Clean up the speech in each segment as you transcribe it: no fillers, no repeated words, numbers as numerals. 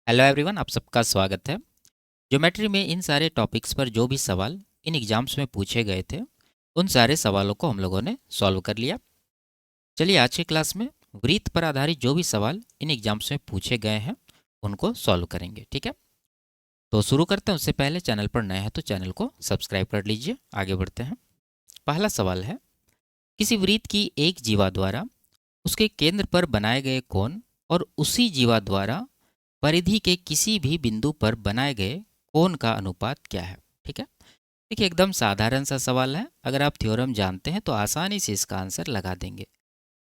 Hello everyone, आप सबका स्वागत है। ज्योमेट्री में इन सारे टॉपिक्स पर जो भी सवाल इन एग्जाम्स में पूछे गए थे, उन सारे सवालों को हम लोगों ने सॉल्व कर लिया। चलिए आज की क्लास में वृत्त पर आधारित जो भी सवाल इन एग्जाम्स में पूछे गए हैं उनको सॉल्व करेंगे। ठीक है, तो शुरू करते हैं। उससे पहले चैनल पर नए हैं तो चैनल को सब्सक्राइब कर लीजिए। आगे बढ़ते हैं। पहला सवाल है, किसी वृत्त की एक जीवा द्वारा उसके केंद्र पर बनाए गए कोण और उसी जीवा द्वारा परिधि के किसी भी बिंदु पर बनाए गए कोण का अनुपात क्या है। ठीक है, देखिए एकदम साधारण सा सवाल है। अगर आप थ्योरम जानते हैं तो आसानी से इसका आंसर लगा देंगे।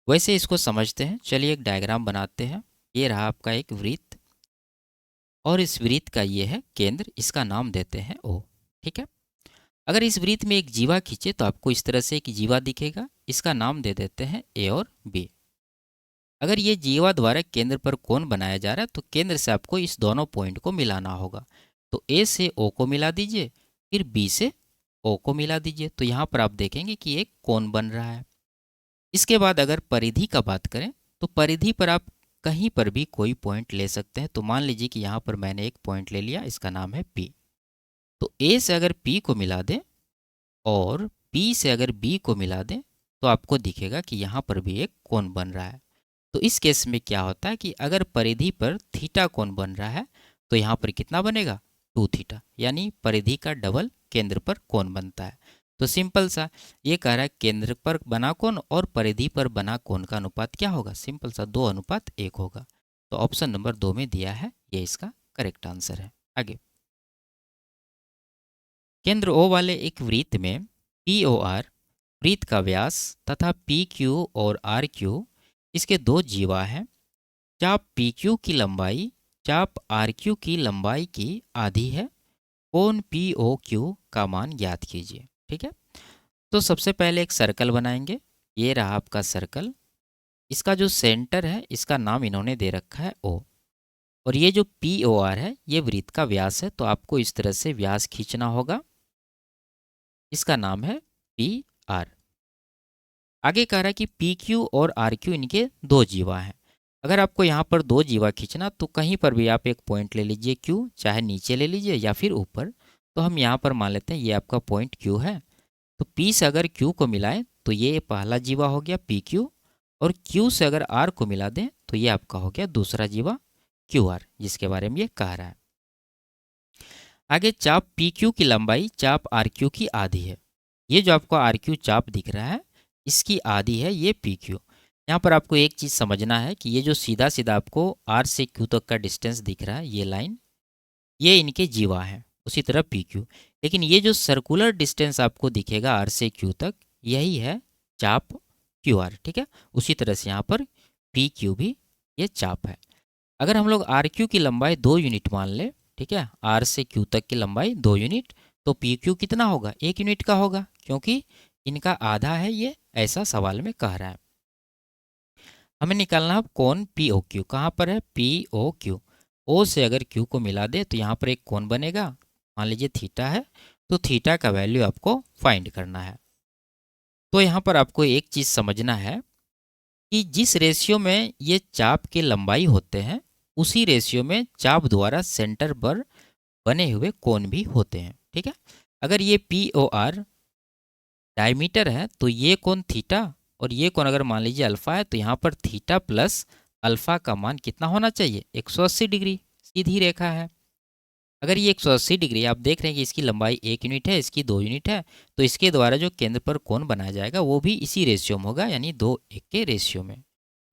वैसे इसको समझते हैं। चलिए एक डायग्राम बनाते हैं। ये रहा आपका एक वृत्त और इस वृत्त का ये है केंद्र, इसका नाम देते हैं ओ। ठीक है, अगर इस वृत्त में एक जीवा खींचे तो आपको इस तरह से एक जीवा दिखेगा, इसका नाम दे देते हैं ए और बी। अगर ये जीवा द्वारा केंद्र पर कोण बनाया जा रहा है तो केंद्र से आपको इस दोनों पॉइंट को मिलाना होगा। तो ए से ओ को मिला दीजिए, फिर बी से ओ को मिला दीजिए, तो यहाँ पर आप देखेंगे कि एक कोण बन रहा है। इसके बाद अगर परिधि का बात करें तो परिधि पर आप कहीं पर भी कोई पॉइंट ले सकते हैं। तो मान लीजिए कि यहाँ पर मैंने एक पॉइंट ले लिया, इसका नाम है पी। तो ए से अगर पी को मिला दें और पी से अगर बी को मिला दें तो आपको दिखेगा कि यहाँ पर भी एक कोण बन रहा है। तो इस केस में क्या होता है कि अगर परिधि पर थीटा कोण बन रहा है तो यहाँ पर कितना बनेगा, 2 थीटा, यानी परिधि का डबल केंद्र पर कोण बनता है। तो सिंपल सा ये कह रहा है केंद्र पर बना कोण और परिधि पर बना कोण का अनुपात क्या होगा, सिंपल सा 2:1 होगा। तो ऑप्शन नंबर 2 में दिया है, ये इसका करेक्ट आंसर है। आगे, केंद्र ओ वाले एक वृत्त में पी ओ आर वृत्त का व्यास तथा पी क्यू और आर क्यू इसके दो जीवा हैं। चाप पी क्यू की लंबाई चाप आर क्यू की लंबाई की आधी है। कोण पी ओ क्यू का मान ज्ञात कीजिए। ठीक है, तो सबसे पहले एक सर्कल बनाएंगे। ये रहा आपका सर्कल। इसका जो सेंटर है इसका नाम इन्होंने दे रखा है ओ, और ये जो पी ओ आर है ये वृत्त का व्यास है। तो आपको इस तरह से व्यास खींचना होगा, इसका नाम है पी आर। आगे कह रहा है कि पी क्यू और आर क्यू इनके दो जीवा हैं। अगर आपको यहाँ पर दो जीवा खींचना तो कहीं पर भी आप एक पॉइंट ले लीजिए क्यू, चाहे नीचे ले लीजिए या फिर ऊपर। तो हम यहाँ पर मान लेते हैं ये आपका पॉइंट क्यू है। तो पी से अगर क्यू को मिलाएं तो ये पहला जीवा हो गया पी क्यू, और क्यू से अगर आर को मिला दें तो ये आपका हो गया दूसरा जीवा क्यू आर, जिसके बारे में ये कह रहा है। आगे, चाप पी क्यू की लंबाई चाप आर क्यू की आधी है। ये जो आपको आर क्यू चाप दिख रहा है इसकी आधी है ये पी क्यू। यहाँ पर आपको एक चीज़ समझना है कि ये जो सीधा सीधा आपको आर से क्यू तक का डिस्टेंस दिख रहा है, ये लाइन, ये इनके जीवा है। उसी तरह पी क्यू, लेकिन ये जो सर्कुलर डिस्टेंस आपको दिखेगा आर से क्यू तक, यही है चाप क्यू आर। ठीक है, उसी तरह से यहाँ पर पी क्यू भी ये चाप है। अगर हम लोग आर क्यू की लंबाई 2 यूनिट मान ले, ठीक है, आर से क्यू तक की लंबाई 2 यूनिट, तो पी क्यू कितना होगा, 1 यूनिट का होगा, क्योंकि इनका आधा है ये, ऐसा सवाल में कह रहा है। हमें निकालना है कोण पी ओ क्यू। कहाँ पर है, पी ओ क्यू। ओ से अगर क्यू को मिला दे तो यहाँ पर एक कोण बनेगा, मान लीजिए थीटा है। तो थीटा का वैल्यू आपको फाइंड करना है। तो यहाँ पर आपको एक चीज़ समझना है कि जिस रेशियो में ये चाप के लंबाई होते हैं उसी रेशियो में चाप द्वारा सेंटर पर बने हुए कोण भी होते हैं। ठीक है, अगर ये पी ओ आर डायमीटर है तो ये कोण थीटा, और ये कोण अगर मान लीजिए अल्फा है तो यहाँ पर थीटा प्लस अल्फा का मान कितना होना चाहिए, 180 डिग्री, सीधी रेखा है। अगर ये 180 डिग्री आप देख रहे हैं कि इसकी लंबाई 1 यूनिट है, इसकी 2 यूनिट है, तो इसके द्वारा जो केंद्र पर कोण बनाया जाएगा वो भी इसी रेशियो में होगा, यानी 2:1 के रेशियो में।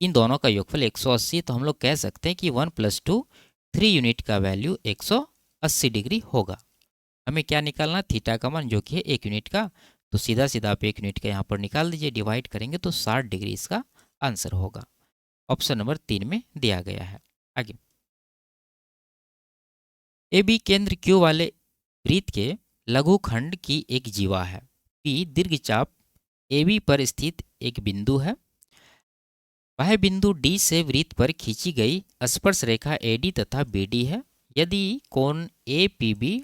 इन दोनों का योगफल 180, तो हम लोग कह सकते हैं कि 1+2 3 यूनिट का वैल्यू 180 डिग्री होगा। हमें क्या निकालना, थीटा का मान जो कि है 1 यूनिट का। तो सीधा सीधा आप 1 यूनिट का यहाँ पर निकाल दीजिए, डिवाइड करेंगे तो 60 डिग्री इसका आंसर होगा। ऑप्शन नंबर 3 में दिया गया है। आगे, ए बी केंद्र क्यू वाले वृत्त के लघुखंड की एक जीवा है। पी दीर्घचाप ए बी पर स्थित एक बिंदु है। वह बिंदु डी से वृत्त पर खींची गई स्पर्श रेखा ए डी तथा बी डी है। यदि कोण ए पी बी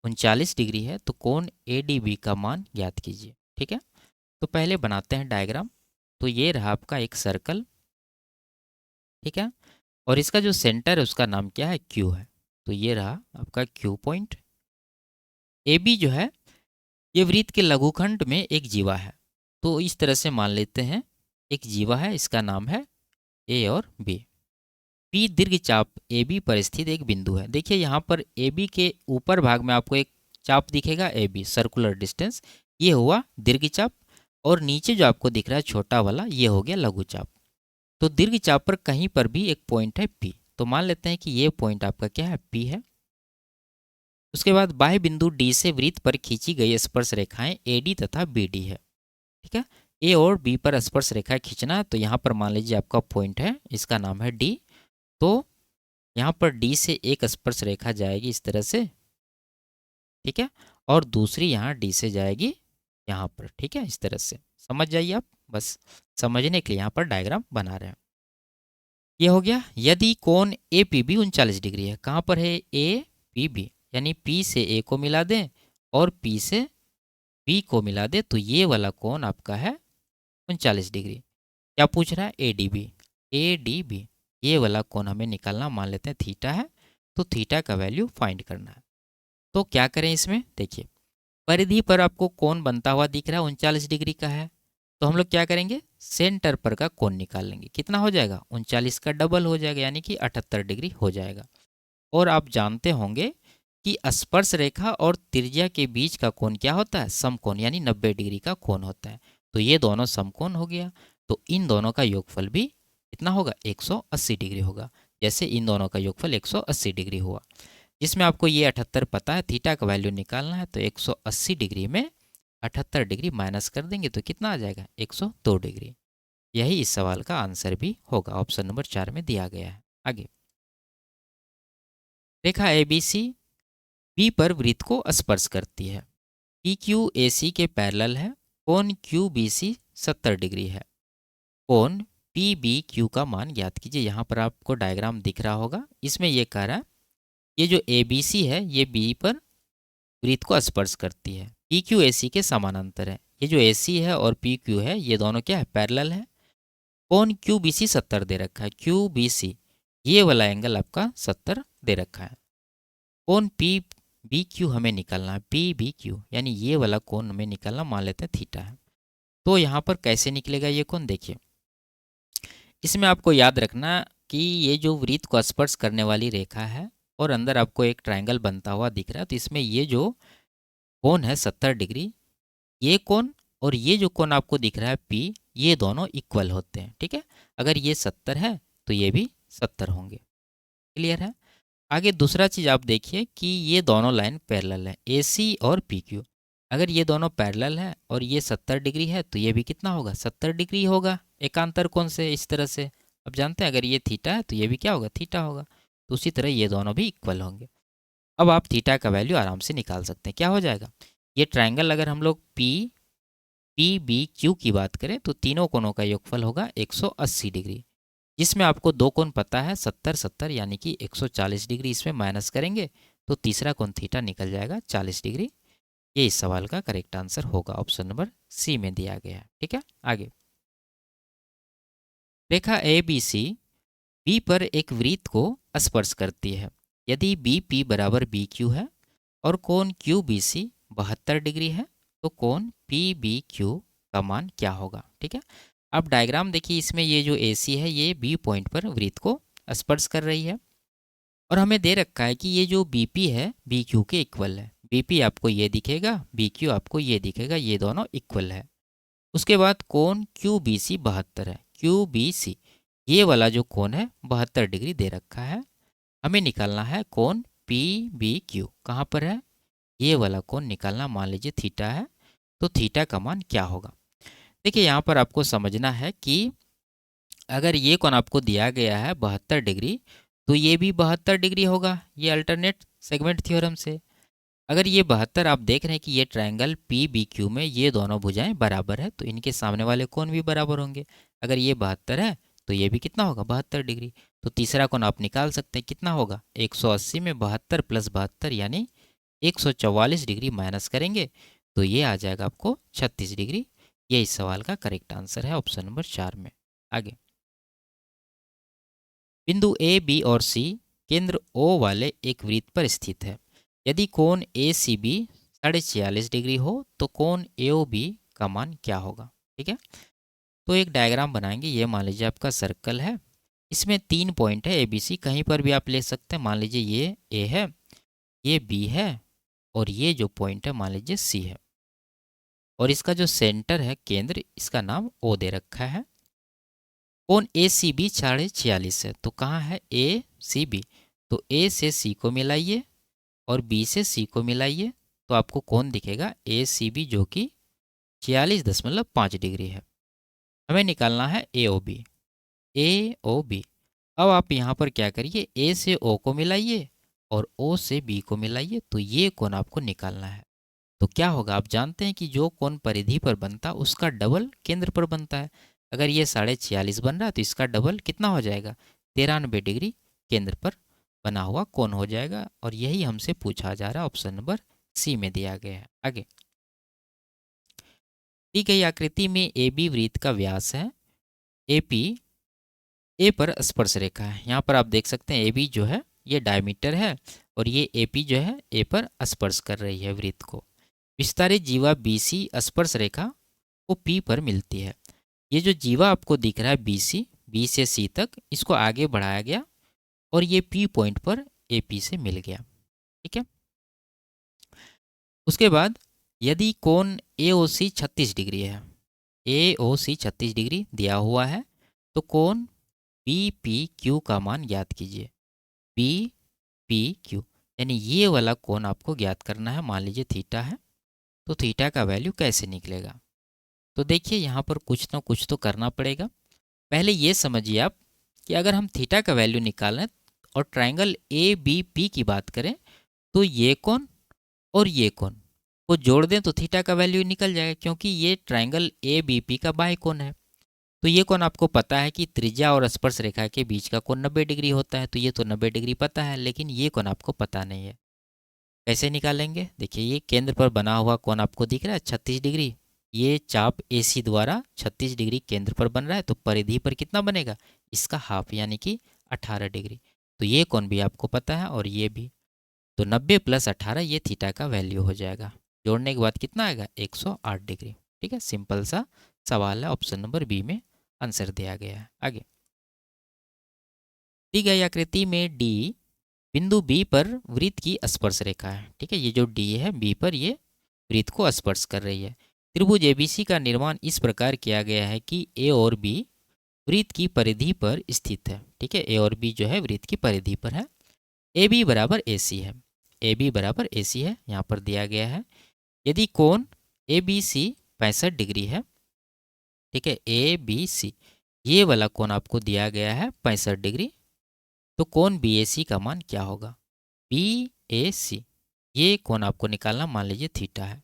39 डिग्री है तो कोण ए डी बी का मान ज्ञात कीजिए। ठीक है, तो पहले बनाते हैं डायग्राम। तो ये रहा आपका एक सर्कल, ठीक है, और इसका जो सेंटर है उसका नाम क्या है, क्यू है। तो ये रहा आपका क्यू पॉइंट। ए बी जो है ये वृत्त के लघुखंड में एक जीवा है। तो इस तरह से मान लेते हैं एक जीवा है, इसका नाम है ए और बी। पी दीर्घ चाप ए बी पर स्थित एक बिंदु है। देखिए यहाँ पर ए बी के ऊपर भाग में आपको एक चाप दिखेगा ए बी, सर्कुलर डिस्टेंस, ये हुआ दीर्घ चाप। और नीचे जो आपको दिख रहा है छोटा वाला, ये हो गया लघु चाप। तो दीर्घ चाप पर कहीं पर भी एक पॉइंट है पी, तो मान लेते हैं कि ये पॉइंट आपका क्या है, पी है। उसके बाद बाह्य बिंदु डी से वृत्त पर खींची गई स्पर्श रेखाएं ए डी तथा बी डी है। ठीक है, ए और बी पर स्पर्श रेखा खींचना है, तो यहाँ पर मान लीजिए आपका पॉइंट है, इसका नाम है डी। तो यहाँ पर डी से एक स्पर्श रेखा जाएगी इस तरह से, ठीक है, और दूसरी यहाँ डी से जाएगी यहाँ पर, ठीक है, इस तरह से समझ जाइए आप, बस समझने के लिए यहाँ पर डायग्राम बना रहे हैं। ये हो गया। यदि कोण ए पी बी 39 डिग्री है, कहाँ पर है, ए पी बी, यानी पी से ए को मिला दें और पी से बी को मिला दें, तो ये वाला कोण आपका है 39 डिग्री। क्या पूछ रहा है, A D B, A D B, ये वाला कोण हमें निकालना, मान लेते हैं थीटा है, तो थीटा का वैल्यू फाइंड करना है। तो क्या करें इसमें, देखिए परिधि पर आपको कोण बनता हुआ दिख रहा है 39 डिग्री का है, तो हम लोग क्या करेंगे, सेंटर पर का कोण निकाल लेंगे। कितना हो जाएगा, 39 का डबल हो जाएगा, यानी कि 78 डिग्री हो जाएगा। और आप जानते होंगे कि स्पर्श रेखा और त्रिज्या के बीच का कोण क्या होता है, समकोण, यानी 90 डिग्री का कोण होता है। तो ये दोनों समकोण हो गया, तो इन दोनों का योगफल भी कितना होगा, 180 डिग्री होगा। जैसे इन दोनों का योगफल 180 डिग्री हुआ, जिसमें आपको ये 78 पता है, थीटा का वैल्यू निकालना है, तो 180 डिग्री में 78 डिग्री माइनस कर देंगे तो कितना आ जाएगा, 102 डिग्री। यही इस सवाल का आंसर भी होगा, ऑप्शन नंबर 4 में दिया गया है। आगे, रेखा ए बी सी बी पर वृत्त को स्पर्श करती है। पी क्यू ए सी के पैरेलल है। कोण क्यू बी सी 70 डिग्री है। कोण पी बी क्यू का मान ज्ञात कीजिए। यहाँ पर आपको डायग्राम दिख रहा होगा, इसमें ये कह रहा है ये जो ए बी सी है ये बी पर वृत्त को स्पर्श करती है, पी क्यू ए सी के समानांतर है। ये जो ए सी है और पी क्यू है ये दोनों क्या है, पैरेलल है। कोण क्यू बी सी 70 दे रखा है, क्यू बी सी ये वाला एंगल आपका 70 दे रखा है। कोण पी बी क्यू हमें निकालना है, पी बी क्यू, यानी ये वाला कोण हमें निकालना, मान लेते हैं थीटा है। तो यहाँ पर कैसे निकलेगा ये कोण, देखिए इसमें आपको याद रखना कि ये जो वृत्त को स्पर्श करने वाली रेखा है और अंदर आपको एक ट्रायंगल बनता हुआ दिख रहा है, तो इसमें ये जो कोण है 70 डिग्री, ये कोण और ये जो कोण आपको दिख रहा है पी, ये दोनों इक्वल होते हैं। ठीक है, अगर ये 70 है तो ये भी 70 होंगे। क्लियर है। आगे दूसरा चीज़ आप देखिए कि ये दोनों लाइन पैरेलल है, ए सी और पी क्यू। अगर ये दोनों पैरेलल है और ये 70 डिग्री है तो ये भी कितना होगा, 70 डिग्री होगा एकांतर कोण से, इस तरह से। अब जानते हैं अगर ये थीटा है तो ये भी क्या होगा, थीटा होगा। तो उसी तरह ये दोनों भी इक्वल होंगे। अब आप थीटा का वैल्यू आराम से निकाल सकते हैं। क्या हो जाएगा, ये ट्राइंगल अगर हम लोग पी पी बी क्यू की बात करें तो तीनों कोणों का योगफल होगा 180 डिग्री, जिसमें आपको दो कोण पता है 70 70, यानी कि 140 डिग्री इसमें माइनस करेंगे तो तीसरा कोण थीटा निकल जाएगा 40 डिग्री। ये इस सवाल का करेक्ट आंसर होगा, ऑप्शन नंबर सी में दिया गया है। ठीक है, आगे रेखा ए बी सी बी पर एक वृत्त को स्पर्श करती है। यदि बी पी बराबर बी क्यू है और कोण क्यू बी सी 72 डिग्री है, तो कोण पी बी क्यू का मान क्या होगा। ठीक है, अब डायग्राम देखिए, इसमें ये जो ए सी है ये बी पॉइंट पर वृत्त को स्पर्श कर रही है और हमें दे रखा है कि ये जो बी पी है बी क्यू के इक्वल है। बी पी आपको ये दिखेगा, बी क्यू आपको ये दिखेगा, ये दोनों इक्वल है। उसके बाद कोण क्यू बी सी 72 है, क्यू बी सी ये वाला जो कोण है 72 डिग्री दे रखा है। हमें निकालना है कोण पी बी क्यू, कहाँ पर है, ये वाला कोण निकालना, मान लीजिए थीटा है, तो थीटा का मान क्या होगा। देखिए यहाँ पर आपको समझना है कि अगर ये कोण आपको दिया गया है 72 डिग्री, तो ये भी 72 डिग्री होगा, ये अल्टरनेट सेगमेंट थ्योरम से। अगर ये 72 आप देख रहे हैं कि ये ट्रायंगल पी बी क्यू में ये दोनों भुजाएं बराबर है, तो इनके सामने वाले कोण भी बराबर होंगे। अगर ये 72 है तो ये भी कितना होगा, 72 डिग्री। तो तीसरा कोण आप निकाल सकते हैं, कितना होगा, 180 में 72 प्लस 72 यानी 144 डिग्री माइनस करेंगे तो ये आ जाएगा आपको 36 डिग्री। ये इस सवाल का करेक्ट आंसर है, ऑप्शन नंबर 4 में। आगे बिंदु ए बी और सी केंद्र ओ वाले एक वृत्त पर स्थित है। यदि कोण ए सी बी 46.5 डिग्री हो तो कोण ए ओ बी का मान क्या होगा। ठीक है, तो एक डायग्राम बनाएंगे। ये मान लीजिए आपका सर्कल है, इसमें 3 पॉइंट है ए बी सी, कहीं पर भी आप ले सकते हैं। मान लीजिए ये ए है, ये बी है और ये जो पॉइंट है मान लीजिए सी है। और इसका जो सेंटर है केंद्र, इसका नाम ओ दे रखा है। कोण ए सी बी 46.5 है, तो कहाँ है ए सी बी, तो ए से सी को मिलाइए और बी से सी को मिलाइए तो आपको कोण दिखेगा ए सी बी, जो कि 46.5 डिग्री है। हमें निकालना है ए ओ बी। ए ओ बी, अब आप यहाँ पर क्या करिए, ए से ओ को मिलाइए और ओ से बी को मिलाइए, तो ये कोण आपको निकालना है। तो क्या होगा, आप जानते हैं कि जो कोण परिधि पर बनता है उसका डबल केंद्र पर बनता है। अगर ये 46.5 बन रहा है तो इसका डबल कितना हो जाएगा, 93 डिग्री केंद्र पर बना हुआ कोण हो जाएगा। और यही हमसे पूछा जा रहा है, ऑप्शन नंबर सी में दिया गया है। आगे दी गई आकृति में ए बी वृत्त का व्यास है, ए पी ए पर स्पर्श रेखा है। यहाँ पर आप देख सकते हैं ए बी जो है ये डायमीटर है और ये ए पी जो है ए पर स्पर्श कर रही है वृत्त को। विस्तारित जीवा बी सी स्पर्श रेखा को पी पर मिलती है। ये जो जीवा आपको दिख रहा है बी सी, बी से सी तक, इसको आगे बढ़ाया गया और ये पी पॉइंट पर ए पी से मिल गया। ठीक है, उसके बाद यदि कोण ए ओ सी 36 डिग्री है, ए ओ सी 36 डिग्री दिया हुआ है, तो कोण बी पी क्यू का मान ज्ञात कीजिए। बी पी क्यू यानी ये वाला कोण आपको ज्ञात करना है। मान लीजिए थीटा है, तो थीटा का वैल्यू कैसे निकलेगा। तो देखिए यहाँ पर कुछ ना कुछ तो करना पड़ेगा। पहले ये समझिए आप कि अगर हम थीटा का वैल्यू निकालें और ट्राइंगल ए बी पी की बात करें, तो ये कोण और ये कोण को जोड़ दें तो थीटा का वैल्यू निकल जाएगा, क्योंकि ये ट्राइंगल ए बी पी का बाह्य कोण है। तो ये कोण आपको पता है कि त्रिज्या और स्पर्श रेखा के बीच का कोण 90 डिग्री होता है, तो ये तो 90 डिग्री पता है, लेकिन ये कोण आपको पता नहीं है। कैसे निकालेंगे, देखिए ये केंद्र पर बना हुआ कोण आपको दिख रहा है 36 डिग्री। ये चाप ए सी द्वारा 36 डिग्री केंद्र पर बन रहा है, तो परिधि पर कितना बनेगा, इसका हाफ यानी कि 18 डिग्री। तो ये कोण भी आपको पता है और ये भी, तो 90 + 18 ये थीटा का वैल्यू हो जाएगा। जोड़ने के बाद कितना आएगा, 108 डिग्री। ठीक है, सिंपल सा सवाल है, ऑप्शन नंबर बी में आंसर दिया गया है। आगे दी गई आकृति में डी बिंदु बी पर वृत्त की स्पर्श रेखा है। ठीक है, ये जो डी है बी पर ये वृत्त को स्पर्श कर रही है। त्रिभुज एबीसी का निर्माण इस प्रकार किया गया है कि ए और बी वृत्त की परिधि पर स्थित है। ठीक है, ए और बी जो है वृत्त की परिधि पर है। ए बी बराबर ए सी है, ए बी बराबर ए सी है, यहाँ पर दिया गया है। यदि कोण ए बी सी 65 डिग्री है, ठीक है, ए बी सी ये वाला कोण आपको दिया गया है 65 डिग्री, तो कोण बी ए सी का मान क्या होगा। बी ए सी ये कोण आपको निकालना, मान लीजिए थीटा है,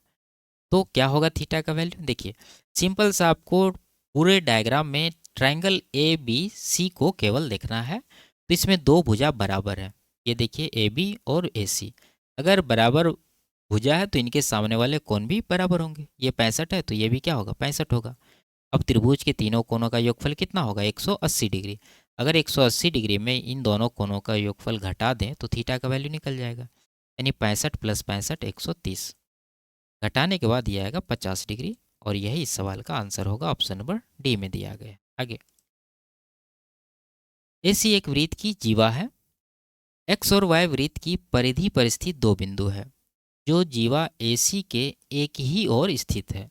तो क्या होगा थीटा का वैल्यू। देखिए सिंपल सा आपको पूरे डायग्राम में ट्राइंगल ए बी सी को केवल देखना है, तो इसमें दो भुजा बराबर है। ये देखिए ए बी और ए सी, अगर बराबर भुजा है तो इनके सामने वाले कोण भी बराबर होंगे। ये 65 है तो ये भी क्या होगा, 65 होगा। अब त्रिभुज के तीनों कोणों का योगफल कितना होगा, 180 डिग्री। अगर 180 डिग्री में इन दोनों कोणों का योगफल घटा दें तो थीटा का वैल्यू निकल जाएगा, यानी 65 + 65 130, घटाने के बाद यह आएगा 50 डिग्री। और यही इस सवाल का आंसर होगा, ऑप्शन नंबर डी में दिया गया। आगे ऐसी एक वृत्त की जीवा है, एक्स और वाई वृत्त की परिधि पर स्थित दो बिंदु है, जो जीवा ए सी के एक ही ओर स्थित है।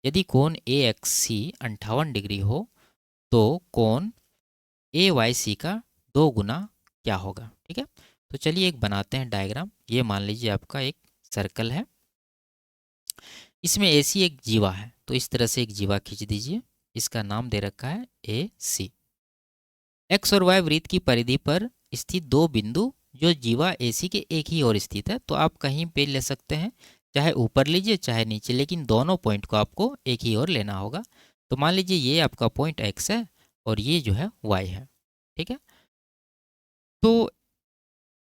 यदि कोण ए एक्स सी 58 डिग्री हो तो कोण ए वाई सी का 2 गुना क्या होगा। ठीक है, तो चलिए एक बनाते हैं डायग्राम। ये मान लीजिए आपका एक सर्कल है, इसमें ए सी एक जीवा है, तो इस तरह से एक जीवा खींच दीजिए, इसका नाम दे रखा है ए सी। एक्स और वाई वृत्त की परिधि पर स्थित दो बिंदु जो जीवा ए सी के एक ही ओर स्थित है, तो आप कहीं पे ले सकते हैं, चाहे ऊपर लीजिए चाहे नीचे, लेकिन दोनों पॉइंट को आपको एक ही ओर लेना होगा। तो मान लीजिए ये आपका पॉइंट एक्स है और ये जो है वाई है। ठीक है, तो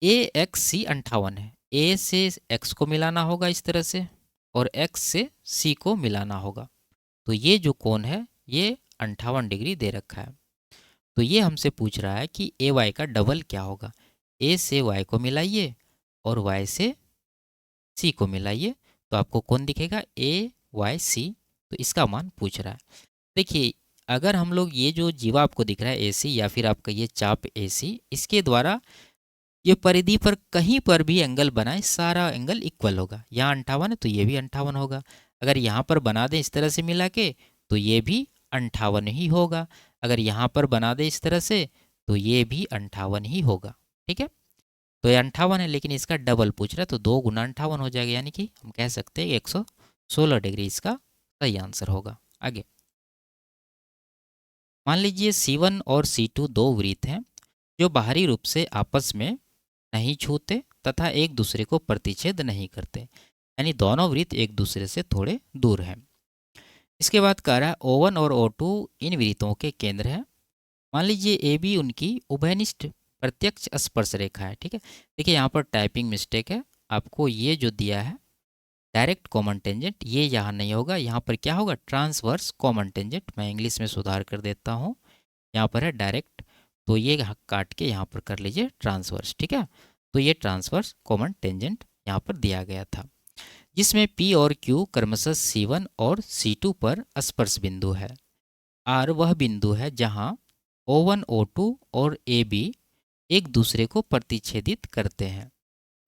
ए एक्स सी 58 है, ए से एक्स को मिलाना होगा इस तरह से और एक्स से सी को मिलाना होगा, तो ये जो कोण है ये 58 डिग्री दे रखा है। तो ये हमसे पूछ रहा है कि ए वाई का डबल क्या होगा। ए से वाई को मिलाइए और वाई से सी को मिलाइए, तो आपको कौन दिखेगा, ए वाई सी। तो इसका मान पूछ रहा है। देखिए, अगर हम लोग ये जो जीवा आपको दिख रहा है ए सी, या फिर आपका ये चाप ए सी, इसके द्वारा ये परिधि पर कहीं पर भी एंगल बनाए, सारा एंगल इक्वल होगा। यहाँ 58 है तो ये भी 58 होगा। अगर यहाँ पर बना दें इस तरह से मिला के, तो ये भी 58 ही होगा। अगर यहाँ पर बना दें इस तरह से, तो ये भी 58 ही होगा। ठीक है, तो ये 58 है, लेकिन इसका डबल पूछ रहा है, तो 2 गुना 58 हो जाएगा, यानी कि हम कह सकते हैं 116 डिग्री इसका सही आंसर होगा। आगे मान लीजिए C1 और C2 दो वृत्त हैं जो बाहरी रूप से आपस में नहीं छूते तथा एक दूसरे को प्रतिच्छेद नहीं करते, यानी दोनों वृत्त एक दूसरे से थोड़े दूर हैं। इसके बाद कह रहा है O1 और O2 इन वृत्तों के केंद्र हैं। मान लीजिए ए बी उनकी उभयनिष्ठ प्रत्यक्ष स्पर्श रेखा है। ठीक है, देखिए यहाँ पर टाइपिंग मिस्टेक है। आपको ये जो दिया है डायरेक्ट कॉमन टेंजेंट, ये यहाँ नहीं होगा, यहाँ पर क्या होगा, ट्रांसवर्स कॉमन टेंजेंट। मैं इंग्लिश में सुधार कर देता हूँ, यहाँ पर है डायरेक्ट, तो ये काट के यहाँ पर कर लीजिए ट्रांसवर्स। ठीक है, तो ये ट्रांसवर्स कॉमन टेंजेंट यहाँ पर दिया गया था, जिसमें P और Q क्रमशः C1 और C2 पर स्पर्श बिंदु है। R वह बिंदु है जहाँ O1 O2 और AB एक दूसरे को प्रतिच्छेदित करते हैं।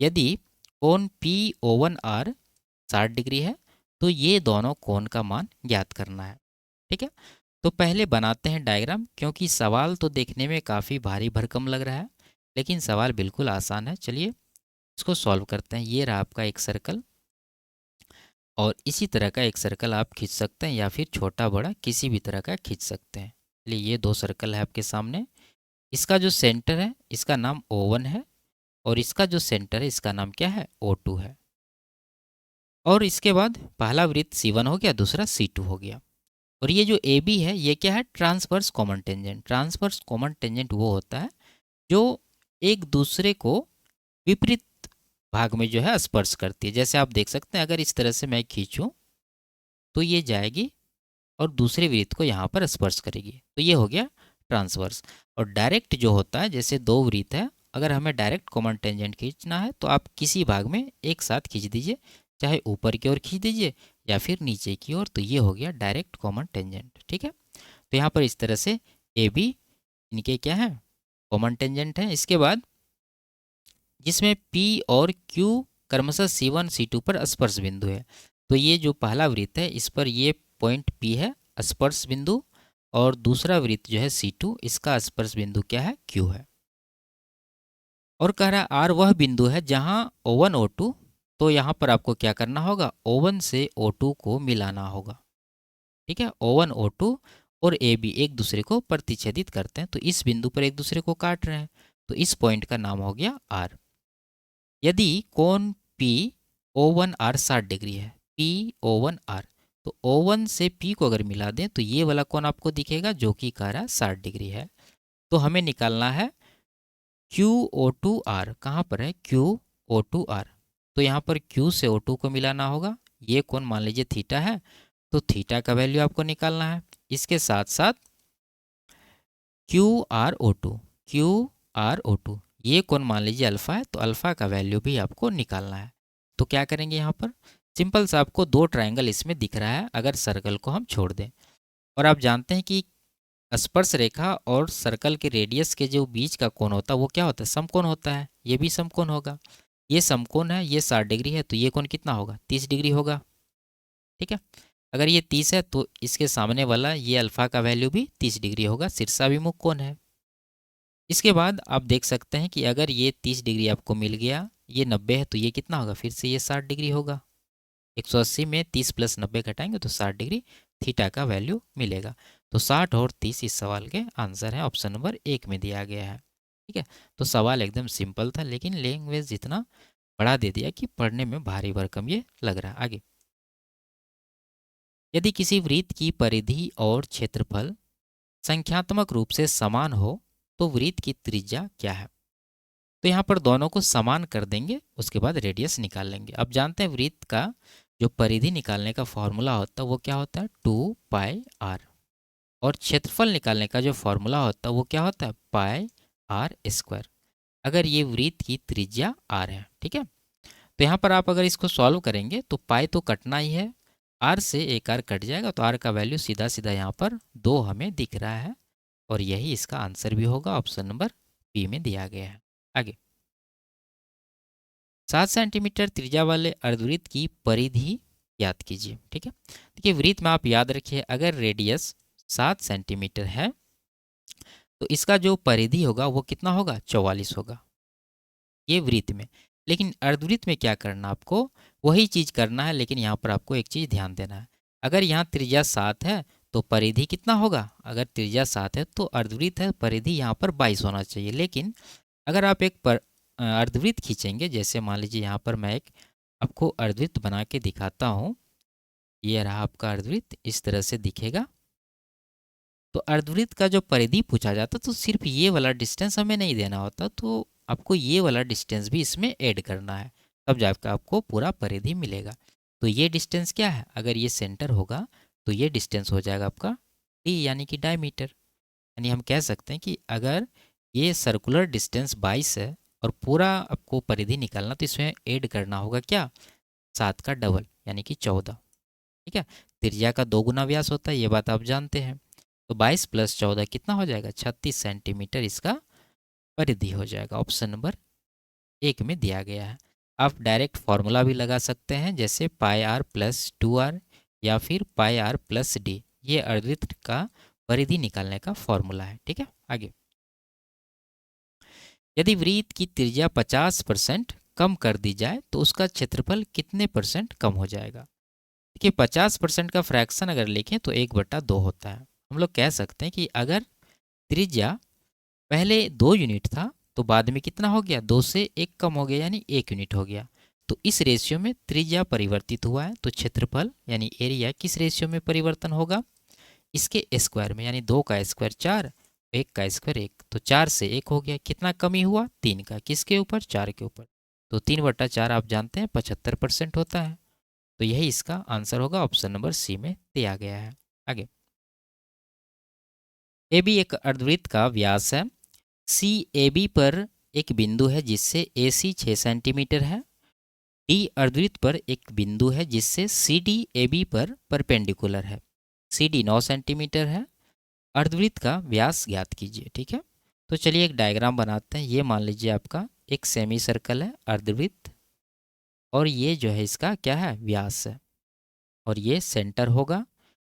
यदि कोण PO1R 60 डिग्री है, तो ये दोनों कोण का मान ज्ञात करना है। ठीक है, तो पहले बनाते हैं डायग्राम, क्योंकि सवाल तो देखने में काफ़ी भारी भरकम लग रहा है, लेकिन सवाल बिल्कुल आसान है। चलिए इसको सॉल्व करते हैं। ये रहा आपका एक सर्कल, और इसी तरह का एक सर्कल आप खींच सकते हैं, या फिर छोटा बड़ा किसी भी तरह का खींच सकते हैं। चलिए, ये दो सर्कल है आपके सामने। इसका जो सेंटर है इसका नाम O1 है, और इसका जो सेंटर है इसका नाम क्या है, O2 है। और इसके बाद पहला वृत्त C1 हो गया, दूसरा C2 हो गया। और ये जो AB है ये क्या है, transverse common tangent. Transverse common tangent वो होता है जो एक दूसरे को विपरीत भाग में जो है स्पर्श करती है। जैसे आप देख सकते हैं, अगर इस तरह से मैं खींचूं तो ये जाएगी और दूसरे वृत्त को यहाँ पर स्पर्श करेगी, तो ये हो गया ट्रांसवर्स। और डायरेक्ट जो होता है, जैसे दो वृत्त है, अगर हमें डायरेक्ट कॉमन टेंजेंट खींचना है तो आप किसी भाग में एक साथ खींच दीजिए, चाहे ऊपर की ओर खींच दीजिए या फिर नीचे की ओर, तो ये हो गया डायरेक्ट कॉमन टेंजेंट। ठीक है, तो यहाँ पर इस तरह से ए बी इनके क्या है, कॉमन टेंजेंट है। इसके बाद जिसमें P और Q क्रमशः C1 C2 पर स्पर्श बिंदु है, तो ये जो पहला वृत्त है इस पर ये पॉइंट P है स्पर्श बिंदु, और दूसरा वृत्त जो है C2 इसका स्पर्श बिंदु क्या है, Q है। और कह रहा है R वह बिंदु है जहां O1 O2, तो यहाँ पर आपको क्या करना होगा, O1 से O2 को मिलाना होगा। ठीक है, O1 O2 और AB एक दूसरे को प्रतिच्छेदित करते हैं, तो इस बिंदु पर एक दूसरे को काट रहे हैं, तो इस पॉइंट का नाम हो गया R। यदि कोण P O1R 60 डिग्री है, P O1R, तो O1 से P को अगर मिला दें तो ये वाला कोण आपको दिखेगा जो कि कह रहा है 60 डिग्री है। तो हमें निकालना है QO2R, कहाँ पर है QO2R, तो यहाँ पर Q से O2 को मिलाना होगा। ये कोण मान लीजिए थीटा है, तो थीटा का वैल्यू आपको निकालना है। इसके साथ साथ QRO2 ये कोण मान लीजिए अल्फ़ा है, तो अल्फ़ा का वैल्यू भी आपको निकालना है। तो क्या करेंगे, यहाँ पर सिंपल सा आपको दो ट्रायंगल इसमें दिख रहा है अगर सर्कल को हम छोड़ दें। और आप जानते हैं कि स्पर्श रेखा और सर्कल के रेडियस के जो बीच का कोण होता है वो क्या होता है, समकोण होता है। ये भी समकोण होगा, ये समकोण है, ये 60 डिग्री है, तो ये कोण कितना होगा, 30 डिग्री होगा। ठीक है, अगर ये 30 है तो इसके सामने वाला ये अल्फ़ा का वैल्यू भी 30 डिग्री होगा, शीर्षाभिमुख कोण है। इसके बाद आप देख सकते हैं कि अगर ये 30 डिग्री आपको मिल गया, ये 90 है, तो ये कितना होगा, फिर से ये 60 डिग्री होगा। 180 में 30 प्लस 90 घटाएंगे तो 60 डिग्री थीटा का वैल्यू मिलेगा। तो 60 और 30 इस सवाल के आंसर है, ऑप्शन नंबर 1 में दिया गया है। ठीक है, तो सवाल एकदम सिंपल था, लेकिन लैंग्वेज जितना बढ़ा दे दिया कि पढ़ने में भारी भरकम ये लग रहा है। आगे, यदि किसी वृत्त की परिधि और क्षेत्रफल संख्यात्मक रूप से समान हो तो वृत्त की त्रिज्या क्या है। तो यहाँ पर दोनों को समान कर देंगे, उसके बाद रेडियस निकाल लेंगे। अब जानते हैं वृत्त का जो परिधि निकालने का फॉर्मूला होता है वो क्या होता है, 2πr। और क्षेत्रफल निकालने का जो फॉर्मूला होता है वो क्या होता है, पाई आर स्क्वायर, अगर ये वृत्त की त्रिज्या आर है। ठीक है, तो यहाँ पर आप अगर इसको सॉल्व करेंगे तो पाई तो कटना ही है, आर से एक आर कट जाएगा, तो आर का वैल्यू सीधा सीधा यहाँ पर 2 हमें दिख रहा है, और यही इसका आंसर भी होगा, ऑप्शन नंबर बी में दिया गया है। आगे, 7 सेंटीमीटर त्रिज्या वाले अर्धवृत्त की परिधि याद कीजिए। ठीक है, देखिए वृत्त में आप याद रखिए, अगर रेडियस 7 सेंटीमीटर है तो इसका जो परिधि होगा वो कितना होगा, 44 होगा, ये वृत्त में। लेकिन अर्धवृत्त में क्या करना, आपको वही चीज़ करना है, लेकिन यहाँ पर आपको एक चीज़ ध्यान देना है। अगर यहाँ त्रिज्या 7 है तो परिधि कितना होगा, अगर त्रिज्या 7 है तो अर्धवृत्त है, परिधि यहाँ पर 22 होना चाहिए। लेकिन अगर आप एक अर्धवृत्त खींचेंगे, जैसे मान लीजिए यहाँ पर मैं एक आपको अर्धवृत्त बना के दिखाता हूँ, ये रहा आपका अर्धवृत्त, इस तरह से दिखेगा। तो अर्धवृत्त का जो परिधि पूछा जाता तो सिर्फ ये वाला डिस्टेंस हमें नहीं देना होता, तो आपको ये वाला डिस्टेंस भी इसमें ऐड करना है, तब जाकर आपको पूरा परिधि मिलेगा। तो ये डिस्टेंस क्या है, अगर ये सेंटर होगा तो ये डिस्टेंस हो जाएगा आपका डी, यानी कि डायमीटर। यानी हम कह सकते हैं कि अगर ये सर्कुलर डिस्टेंस 22 है और पूरा आपको परिधि निकालना, तो इसमें ऐड करना होगा क्या, 7 का डबल यानी कि 14। ठीक है, त्रिज्या का 2 गुना व्यास होता है, ये बात आप जानते हैं। तो 22 + 14 कितना हो जाएगा, 36 सेंटीमीटर इसका परिधि हो जाएगा, ऑप्शन नंबर 1 में दिया गया है। आप डायरेक्ट फॉर्मूला भी लगा सकते हैं, जैसे पाई आर प्लस 2r या फिर पाई आर प्लस डी, ये अर्धवृत्त का परिधि निकालने का फॉर्मूला है। ठीक है, आगे, यदि वृत्त की त्रिज्या 50% कम कर दी जाए तो उसका क्षेत्रफल कितने परसेंट कम हो जाएगा। देखिए 50% का फ्रैक्शन अगर लिखें तो 1/2 होता है। हम लोग कह सकते हैं कि अगर त्रिज्या पहले 2 यूनिट था तो बाद में कितना हो गया, 2 से 1 कम हो गया, यानी 1 यूनिट हो गया। तो इस रेशियो में त्रिज्या परिवर्तित हुआ है, तो क्षेत्रफल यानी एरिया किस रेशियो में परिवर्तन होगा, इसके स्क्वायर में, यानी 2 का स्क्वायर 4, 1 का स्क्वायर 1, तो 4 से 1 हो गया, कितना कमी हुआ, 3 का, किसके ऊपर, 4 के ऊपर। तो 3/4 आप जानते हैं 75% होता है, तो यही इसका आंसर होगा, ऑप्शन नंबर सी में दिया गया है। आगे, ए बी एक अर्धवृत्त का व्यास है, सी ए बी पर एक बिंदु है जिससे ए सी 6 सेंटीमीटर है, डी अर्धवृत्त पर एक बिंदु है जिससे सी डी ए बी पर परपेंडिकुलर है, सी डी 9 सेंटीमीटर है, अर्धवृत्त का व्यास ज्ञात कीजिए। ठीक है, तो चलिए एक डायग्राम बनाते हैं। ये मान लीजिए आपका एक सेमी सर्कल है, अर्धवृत्त, और ये जो है इसका क्या है, व्यास है, और ये सेंटर होगा,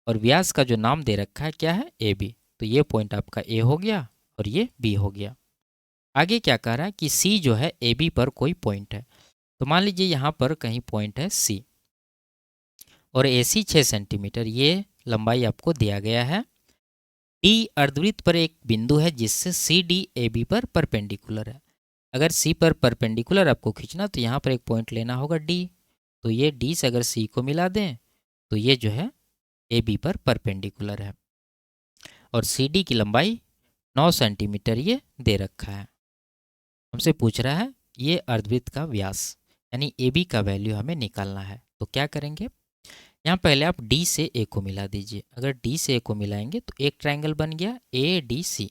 और व्यास का जो नाम दे रखा है क्या है, ए बी। तो ये पॉइंट आपका ए हो गया और ये बी हो गया। आगे क्या कह रहा है कि सी जो है ए बी पर कोई पॉइंट है, तो मान लीजिए यहाँ पर कहीं पॉइंट है सी, और ए सी 6 सेंटीमीटर ये लंबाई आपको दिया गया है। डी अर्धवृत्त पर एक बिंदु है जिससे सी डी ए बी पर परपेंडिकुलर है। अगर सी पर परपेंडिकुलर आपको खींचना तो यहाँ पर एक पॉइंट लेना होगा डी, तो ये डी से अगर सी को मिला दें तो ये जो है ए बी पर परपेंडिकुलर है, और सी डी की लंबाई 9 सेंटीमीटर ये दे रखा है। हमसे पूछ रहा है ये अर्धवृत्त का व्यास, यानी ए बी का वैल्यू हमें निकालना है। तो क्या करेंगे, यहाँ पहले आप डी से ए को मिला दीजिए। अगर डी से ए को मिलाएंगे तो एक ट्रायंगल बन गया ए डी सी,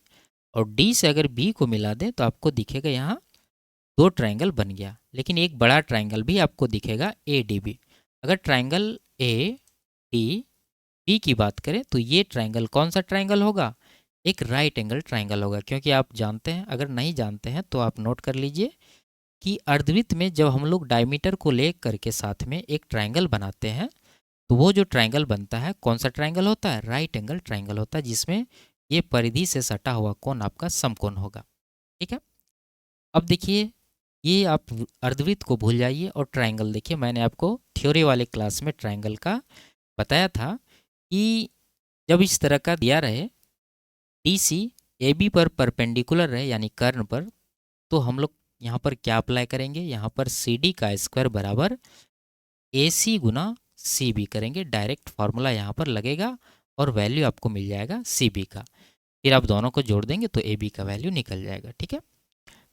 और डी से अगर बी को मिला दें तो आपको दिखेगा यहाँ 2 ट्रायंगल बन गया, लेकिन एक बड़ा ट्रायंगल भी आपको दिखेगा ए डी बी। अगर ट्रायंगल ए डी बी की बात करें तो ये ट्रायंगल कौन सा ट्रायंगल होगा, एक राइट एंगल ट्रायंगल होगा, क्योंकि आप जानते हैं, अगर नहीं जानते हैं तो आप नोट कर लीजिए कि अर्धवृत्त में जब हम लोग डायमीटर को ले करके साथ में एक ट्रायंगल बनाते हैं तो वो जो ट्रायंगल बनता है कौन सा ट्रायंगल होता है, राइट एंगल ट्रायंगल होता है, जिसमें ये परिधि से सटा हुआ कोण आपका समकोण होगा। ठीक है, अब देखिए ये आप अर्धवृत्त को भूल जाइए और ट्रायंगल देखिए, मैंने आपको थ्योरी वाले क्लास में ट्रायंगल का बताया था कि जब इस तरह का दिया रहे डी सी ए बी पर परपेंडिकुलर रहे यानी कर्ण पर, तो हम लोग यहाँ पर क्या अप्लाई करेंगे, यहाँ पर सी डी का स्क्वायर बराबर ए सी गुना सी बी करेंगे, डायरेक्ट फार्मूला यहाँ पर लगेगा और वैल्यू आपको मिल जाएगा सी बी का। फिर आप दोनों को जोड़ देंगे तो ए बी का वैल्यू निकल जाएगा। ठीक है,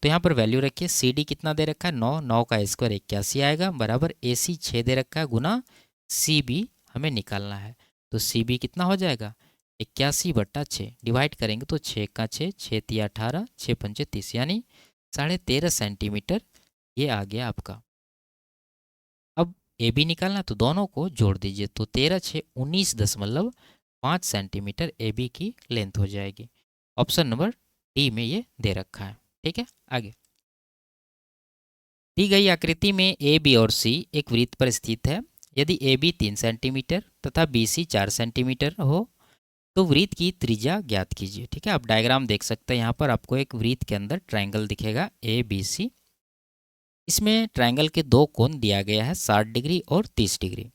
तो यहाँ पर वैल्यू रखिए, सी डी कितना दे रखा है 9, 9 का स्क्वायर 81 आएगा, बराबर ए सी 6 दे रखा है गुना सी बी हमें निकालना है, तो सी बी कितना हो जाएगा 81/6 डिवाइड करेंगे तो 6 का 6, 6 तिया 18, 6 पंचे 30 यानी 13.5 सेंटीमीटर ये आ गया आपका। अब ए बी निकालना तो दोनों को जोड़ दीजिए तो 13 6 19.5 सेंटीमीटर ए बी की लेंथ हो जाएगी। ऑप्शन नंबर डी में ये दे रखा है। ठीक है, आगे दी गई आकृति में ए बी और सी एक वृत्त पर स्थित है। यदि ए बी 3 सेंटीमीटर तथा बी सी 4 सेंटीमीटर हो तो वृत्त की त्रिज्या ज्ञात कीजिए। ठीक है, आप डायग्राम देख सकते हैं, यहाँ पर आपको एक वृत्त के अंदर ट्रायंगल दिखेगा ए बी सी। इसमें ट्रायंगल के दो कोण दिया गया है 60 डिग्री और 30 डिग्री।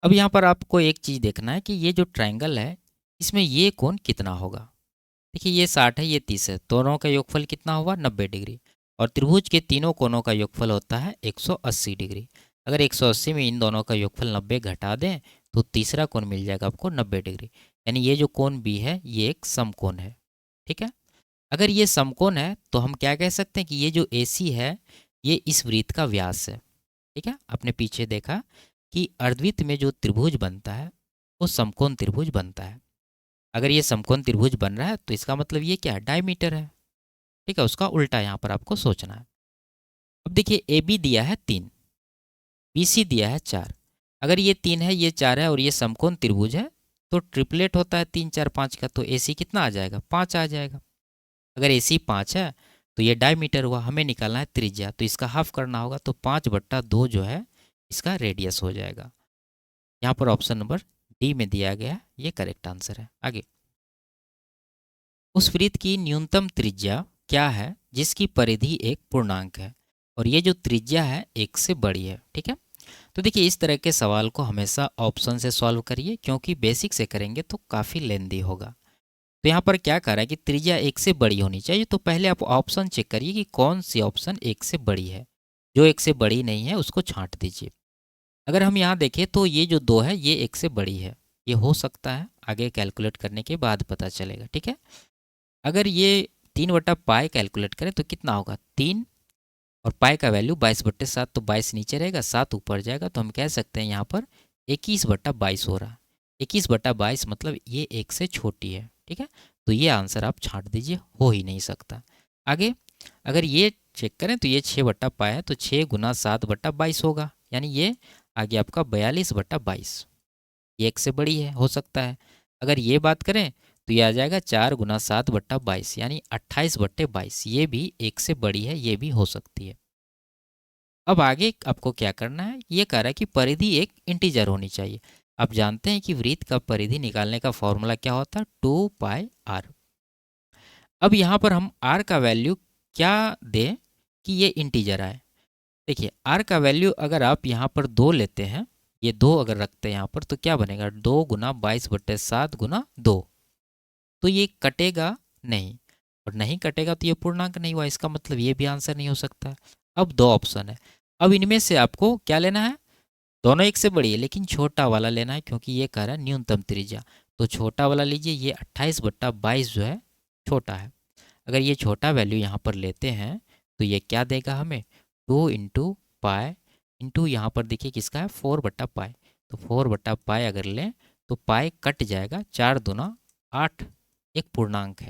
अब यहाँ पर आपको एक चीज़ देखना है कि ये जो ट्रायंगल है इसमें ये कोण कितना होगा। देखिए ये 60 है, ये 30 है, दोनों का योगफल कितना होगा 90 डिग्री। और त्रिभुज के तीनों कोणों का योगफल होता है 180 डिग्री। अगर 180 में इन दोनों का योगफल 90 घटा दें तो तीसरा कोण मिल जाएगा आपको 90 डिग्री। यानी ये जो कोण बी है ये एक समकोण है। ठीक है, अगर ये समकोण है तो हम क्या कह सकते हैं कि ये जो ए सी है ये इस वृत्त का व्यास है। ठीक है, आपने पीछे देखा कि अर्धवृत्त में जो त्रिभुज बनता है वो समकोण त्रिभुज बनता है। अगर ये समकोण त्रिभुज बन रहा है तो इसका मतलब ये क्या है, डायमीटर है। ठीक है, उसका उल्टा यहाँ पर आपको सोचना है। अब देखिए ए बी दिया है 3, बी सी दिया है 4। अगर ये 3 है, ये 4 है और ये समकोण त्रिभुज है तो ट्रिपलेट होता है 3 4 5 का, तो ए सी कितना आ जाएगा 5 आ जाएगा। अगर ए सी 5 है तो ये डायमीटर हुआ, हमें निकालना है त्रिज्या, तो इसका हाफ करना होगा तो 5/2 जो है इसका रेडियस हो जाएगा। यहाँ पर ऑप्शन नंबर डी में दिया गया ये करेक्ट आंसर है। आगे उस वृत्त की न्यूनतम त्रिज्या क्या है जिसकी परिधि एक पूर्णांक है और ये जो त्रिज्या है 1 से बड़ी है। ठीक है, तो देखिए इस तरह के सवाल को हमेशा ऑप्शन से सॉल्व करिए, क्योंकि बेसिक से करेंगे तो काफ़ी लेंदी होगा। तो यहाँ पर क्या कर रहा है कि त्रिज्या 1 से बड़ी होनी चाहिए, तो पहले आप ऑप्शन चेक करिए कि कौन सी ऑप्शन 1 से बड़ी है। जो 1 से बड़ी नहीं है उसको छांट दीजिए। अगर हम यहाँ देखें तो ये जो 2 है ये 1 से बड़ी है, ये हो सकता है, आगे कैलकुलेट करने के बाद पता चलेगा। ठीक है, अगर ये 3/पाई कैलकुलेट करें तो कितना होगा 3, और पाई का वैल्यू 22/7, तो 22 नीचे रहेगा 7 ऊपर जाएगा, तो हम कह सकते हैं यहाँ पर 21/22 हो रहा। 21/22 मतलब ये 1 से छोटी है। ठीक है, तो ये आंसर आप छांट दीजिए, हो ही नहीं सकता। आगे अगर ये चेक करें तो ये 6/पाई है, तो 6 × 7/22 होगा, यानी ये आगे आपका 42/22। ये 1 से बड़ी है, हो सकता है। अगर ये बात करें तो ये आ जाएगा 4 × 7/22 यानी 28/22, ये भी 1 से बड़ी है, ये भी हो सकती है। अब आगे आपको क्या करना है, ये कह रहा है कि परिधि एक इंटीजर होनी चाहिए। आप जानते हैं कि वृत्त का परिधि निकालने का फॉर्मूला क्या होता है 2πr। अब यहाँ पर हम r का वैल्यू क्या दें कि ये इंटीजर आए। देखिए r का वैल्यू अगर आप यहाँ पर 2 लेते हैं, ये 2 अगर रखते हैं यहाँ पर तो क्या बनेगा 2 × 22/7 × 2, तो ये कटेगा नहीं, और नहीं कटेगा तो ये पूर्णांक नहीं हुआ, इसका मतलब ये भी आंसर नहीं हो सकता। अब 2 ऑप्शन है, अब इनमें से आपको क्या लेना है, दोनों 1 से बड़ी है लेकिन छोटा वाला लेना है, क्योंकि ये कह रहा है न्यूनतम त्रिज्या, तो छोटा वाला लीजिए। ये 28/22 जो है छोटा है। अगर ये छोटा वैल्यू यहाँ पर लेते हैं तो ये क्या देगा हमें 2 × पाई इंटू यहाँ पर देखिए किसका है 4/पाई, तो 4/पाई अगर लें तो पाई कट जाएगा, 4 दूना 8 एक पूर्णांक है।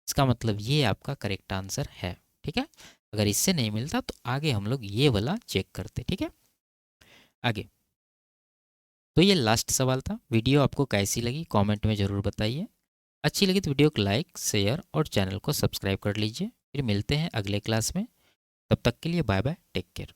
इसका मतलब ये आपका करेक्ट आंसर है। ठीक है, अगर इससे नहीं मिलता तो आगे हम लोग ये वाला चेक करते। ठीक है, आगे तो ये लास्ट सवाल था। वीडियो आपको कैसी लगी कमेंट में ज़रूर बताइए। अच्छी लगी तो वीडियो को लाइक शेयर और चैनल को सब्सक्राइब कर लीजिए। फिर मिलते हैं अगले क्लास में, तब तक के लिए बाय बाय, टेक केयर।